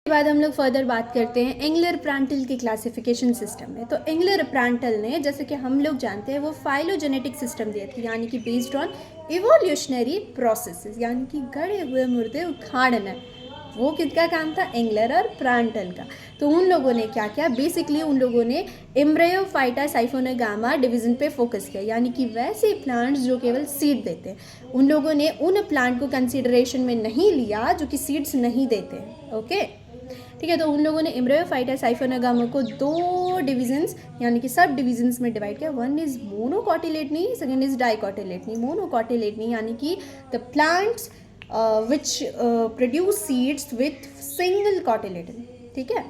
बाद हम लोग फर्दर बात करते हैं एंगलर प्रांटल के क्लासिफिकेशन सिस्टम में। तो एंगलर प्रांटल ने, जैसे कि हम लोग जानते हैं, वो फाइलोजेनेटिक सिस्टम दिए थे, यानी कि बेस्ड ऑन इवोल्यूशनरी प्रोसेसेस, यानी कि गड़े हुए मुर्दे उखाड़ना। वो किसका काम था? एंगलर और प्रांटल का। तो उन लोगों ने क्या किया? बेसिकली उन लोगों ने एम्ब्रियोफाइटा साइफोनोगामा डिवीजन पे फोकस किया, यानी कि वैसे प्लांट्स जो केवल सीड देते हैं। उन लोगों ने उन प्लांट को कंसिडरेशन में नहीं लिया जो कि सीड्स नहीं देते हैं। ओके, ठीक है। तो उन लोगों ने एम्ब्रियोफाइटा साइफोनोगामा को दो डिविजन्स यानी कि सब डिविजन्स में डिवाइड किया। One is monocotyledonae, second is dicotyledonae. Monocotyledonae यानी कि the plants which produce seeds with single cotyledon, ठीक है।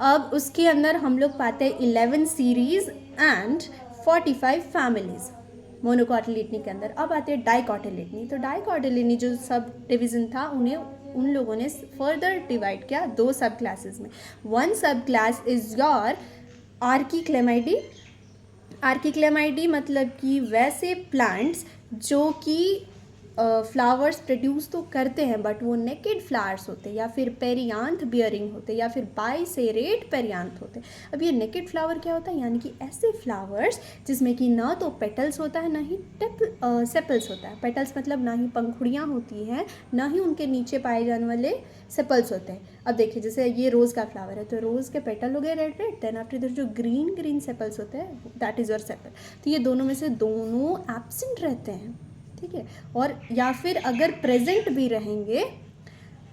अब उसके अंदर हम लोग पाते हैं 11 सीरीज एंड 45 फैमिलीज मोनोकॉटिलेडनी के अंदर। अब आते हैं डाइकॉटिलेडनी। तो डाइकॉटिलेडनी जो सब डिवीजन था, उन्हें उन लोगों ने फर्दर डिवाइड किया दो सब क्लासेस में। One sub class is your आर्कीक्लेमाइडी। आर्कीक्लेमाइडी मतलब कि वैसे प्लांट्स जो कि फ्लावर्स प्रोड्यूस तो करते हैं बट वो नेकेड फ्लावर्स होते हैं, या फिर पेरियांथ बियरिंग होते हैं, या फिर बाइसेरेट पेरियांथ होते हैं। अब ये नेकेड फ्लावर क्या होता है? यानी कि ऐसे फ्लावर्स जिसमें कि ना तो पेटल्स होता है, ना ही सेपल्स होता है। पेटल्स मतलब ना ही पंखुड़ियाँ होती हैं, ना ही उनके नीचे पाए जाने वाले सेपल्स होते हैं। अब देखिए, जैसे ये रोज़ का फ्लावर है, तो रोज़ के पेटल हो गए रेड रेड, देन आफ्टर इधर जो ग्रीन ग्रीन सेपल्स होते हैं, दैट इज़ योर सेपल। तो ये दोनों में से दोनों एब्सेंट रहते हैं, ठीक है। और या फिर अगर प्रेजेंट भी रहेंगे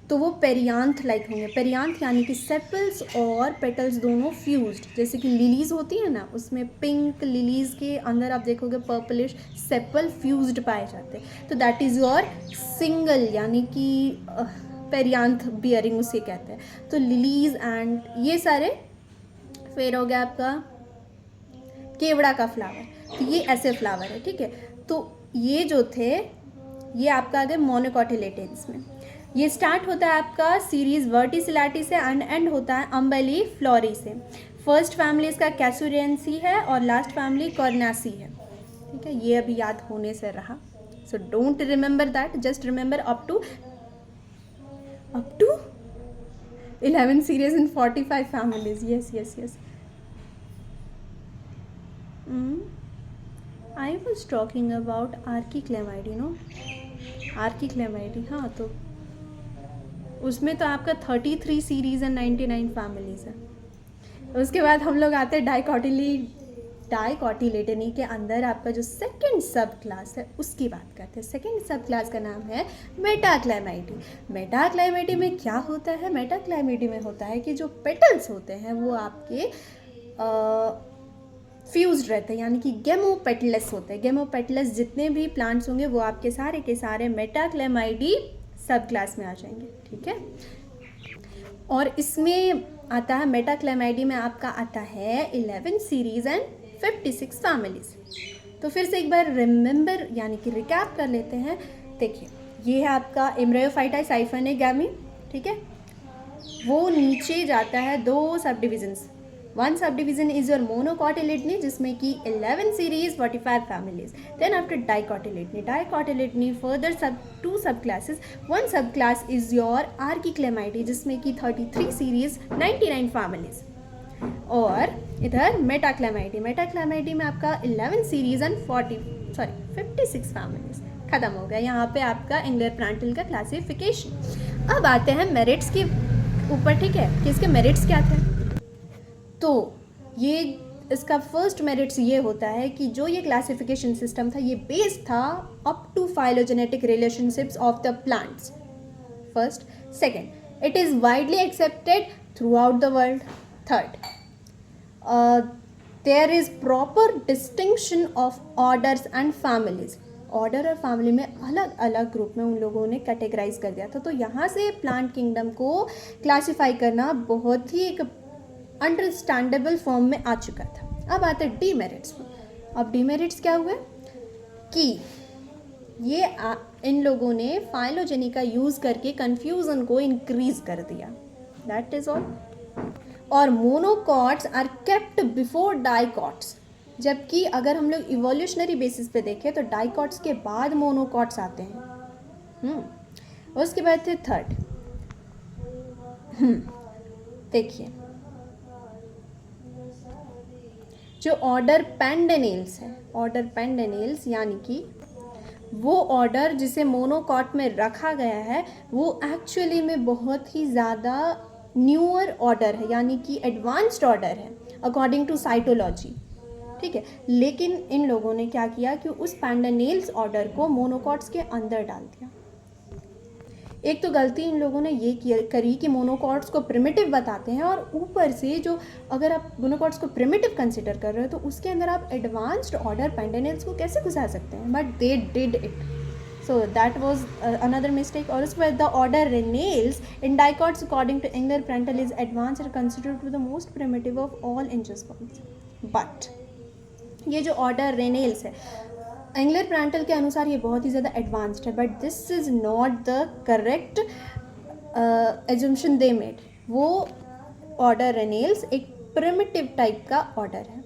तो वो पेरियांथ लाइक होंगे। पेरियांथ यानी कि सेपल्स और पेटल्स दोनों फ्यूज्ड, जैसे कि लिलीज होती है ना, उसमें पिंक लिलीज के अंदर आप देखोगे पर्पलिश सेपल फ्यूज्ड पाए जाते हैं। तो दैट इज़ योर सिंगल, यानी कि पेरियांथ बियरिंग उसे कहते हैं। तो लिलीज एंड ये सारे। फिर हो गया आपका केवड़ा का फ्लावर। तो ये ऐसे फ्लावर है, ठीक है। तो ये जो थे, ये आपका आ गए मोनोकॉटिलेडन्स में। ये स्टार्ट होता है आपका सीरीज वर्टिसिलाटी से एंड एंड होता है अम्बेली फ्लोरी से। फर्स्ट फैमिली इसका कैसुरेंसी है और लास्ट फैमिली कॉर्नासी है, ठीक है। ये अभी याद होने से रहा, so don't remember that, just remember up to 11 series in 45 families. Yes yes yes. I was talking about archichlamydeae, no archichlamydeae. हाँ, तो उसमें तो आपका 33 सीरीज एंड 99 फैमिलीज है। उसके बाद हम लोग आते हैं डाइकॉटिलेडनी के अंदर आपका जो सेकेंड सब क्लास है उसकी बात करते हैं। सेकेंड सब क्लास का नाम है मेटाक्लेमाइडी। मेटाक्लेमाइडी में क्या होता है? मेटाक्लेमाइडी में होता है कि जो पेटल्स होते हैं वो आपके फ्यूज्ड रहते हैं, यानी कि गेमोपेटलस होते हैं। गेमोपेटलस जितने भी प्लांट्स होंगे वो आपके सारे के सारे मेटाक्लेमाइडी सब क्लास में आ जाएंगे, ठीक है। और इसमें आता है, मेटाक्लेमाइडी में आपका आता है 11 सीरीज एंड 56 फैमिलीज। तो फिर से एक बार रिमेंबर यानी कि रिकैप कर लेते हैं। देखिए, ये है आपका एम्ब्रियोफाइटा साइफोनोगामी, ठीक है। वो नीचे जाता है दो sub divisions. One sub division is your monocotyledonae, जिसमें कि 11 series 45 families. Then after dicotyledonae further two sub classes. One sub class is your archichlamydeae, जिसमें कि 33 सीरीज 99 फैमिलीज। और इधर मेटाक्लेमाइडी में आपका 11 सीरीज एंड 56 फैमिलीज। खत्म हो गया यहाँ पे आपका एंगलर प्रांटल का क्लासिफिकेशन। अब आते हैं मेरिट्स के ऊपर, ठीक है, कि इसके मेरिट्स क्या थे। तो ये इसका फर्स्ट मेरिट्स ये होता है कि जो ये क्लासिफिकेशन सिस्टम था ये बेस्ड था up to phylogenetic relationships of the plants. First. Second, it is widely accepted throughout the world. Third, there is proper distinction of orders and families. Order और फैमिली में अलग अलग group में उन लोगों ने कैटेगराइज कर दिया था। तो यहाँ से प्लांट किंगडम को क्लासीफाई करना बहुत ही एक अंडरस्टैंडेबल फॉर्म में आ चुका था। अब आते हैं डीमेरिट्स में। अब डीमेरिट्स क्या हुए कि ये इन लोगों ने फाइलोजेनी का यूज़ करके कन्फ्यूज़न को इंक्रीज कर दिया, दैट इज़ ऑल। और monocots are kept before dicots, जबकि अगर हम लोग इवोल्यूशनरी बेसिस पे देखें तो डाइकॉट्स के बाद मोनोकॉट्स आते हैं। उसके बाद थे थर्ड, देखिए, जो ऑर्डर पेंडेनेल्स है, ऑर्डर पेंडेनेल्स यानी कि वो ऑर्डर जिसे मोनोकॉट में रखा गया है वो एक्चुअली में बहुत ही ज़्यादा न्यूअर ऑर्डर है, यानी कि एडवांस्ड ऑर्डर है अकॉर्डिंग टू साइटोलॉजी, ठीक है। लेकिन इन लोगों ने क्या किया कि उस पेंडेनेल्स ऑर्डर को मोनोकॉट्स के अंदर डाल दिया। एक तो गलती इन लोगों ने ये करी कि मोनोकॉट्स को प्रिमिटिव बताते हैं, और ऊपर से जो अगर आप मोनोकॉट्स को प्रिमिटिव कंसिडर कर रहे हो तो उसके अंदर आप एडवांस्ड ऑर्डर पेंडेनेल्स को कैसे घुसा सकते हैं, but they did it, so that was another mistake. और उसके बाद the order Ranales in dicots according to Engler Prantl is advanced and considered to the most primitive of all angiosperms. But ये जो ऑर्डर रेनेल्स है angler Prantl के अनुसार ये बहुत ही ज़्यादा एडवांस्ड है, but this is not the correct assumption they made. वो ऑर्डर रेनेल्स एक प्रिमिटिव टाइप का ऑर्डर है।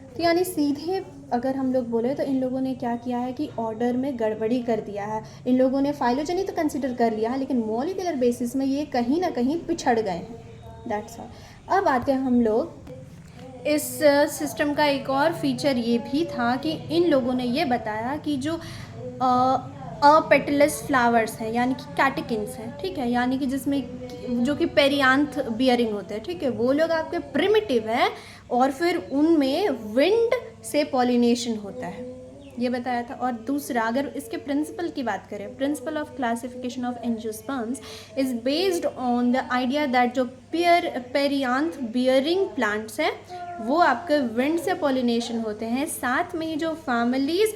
तो यानी सीधे अगर हम लोग बोले तो इन लोगों ने क्या किया है कि ऑर्डर में गड़बड़ी कर दिया है। इन लोगों ने फाइलोजेनी तो कंसिडर कर लिया है, लेकिन मॉलिक्यूलर बेसिस में ये कहीं ना कहीं पिछड़ गए हैं, दैट्स ऑल। अब आते हैं हम लोग, इस सिस्टम का एक और फीचर ये भी था कि इन लोगों ने ये बताया कि जो अपेटलस फ्लावर्स हैं यानी कि कैटेकिन्स हैं, ठीक है, यानी कि जिसमें जो कि पेरियांथ बियरिंग होते हैं, ठीक है, वो लोग आपके प्रिमिटिव हैं और फिर उनमें विंड से पॉलिनेशन होता है, ये बताया था। और दूसरा, अगर इसके प्रिंसिपल की बात करें, principle of classification of angiosperms is based on the idea that जो पेरियांथ बियरिंग प्लांट्स हैं वो आपके विंड से पॉलिनेशन होते हैं, साथ में जो फैमिलीज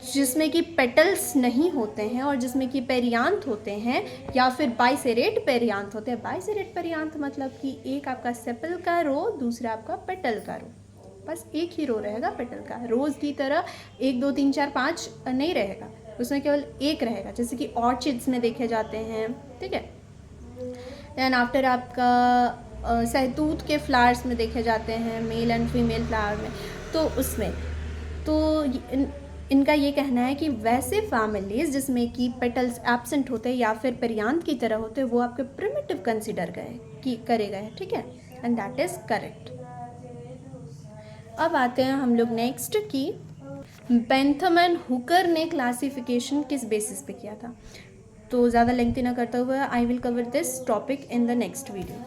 जिसमें कि पेटल्स नहीं होते हैं और जिसमें कि पेरियांथ होते हैं या फिर बाइसेरेट पेरियांथ होते हैं। बाइसेरेट पेरियांथ मतलब कि एक आपका सेपल का रो, दूसरा आपका पेटल का रो, बस एक ही रो रहेगा पेटल का। रोज़ की तरह 1 2 3 4 5 नहीं रहेगा, उसमें केवल एक रहेगा, जैसे कि ऑर्चिड्स में देखे जाते हैं, ठीक है। दैन आफ्टर आपका सहतूत के फ्लावर्स में देखे जाते हैं, मेल एंड फीमेल फ्लावर में, तो उसमें तो इनका ये कहना है कि वैसे फैमिलीज जिसमें कि पेटल्स एब्सेंट होते हैं या फिर पेरियांथ की तरह होते हैं वो आपके प्रिमिटिव कंसिडर करे गए, ठीक है, एंड दैट इज़ करेक्ट। अब आते हैं हम लोग नेक्स्ट की बेंथम एंड हुकर ने क्लासिफिकेशन किस बेसिस पे किया था। तो ज़्यादा लेंथी ना करते हुए I will cover this topic in the next video.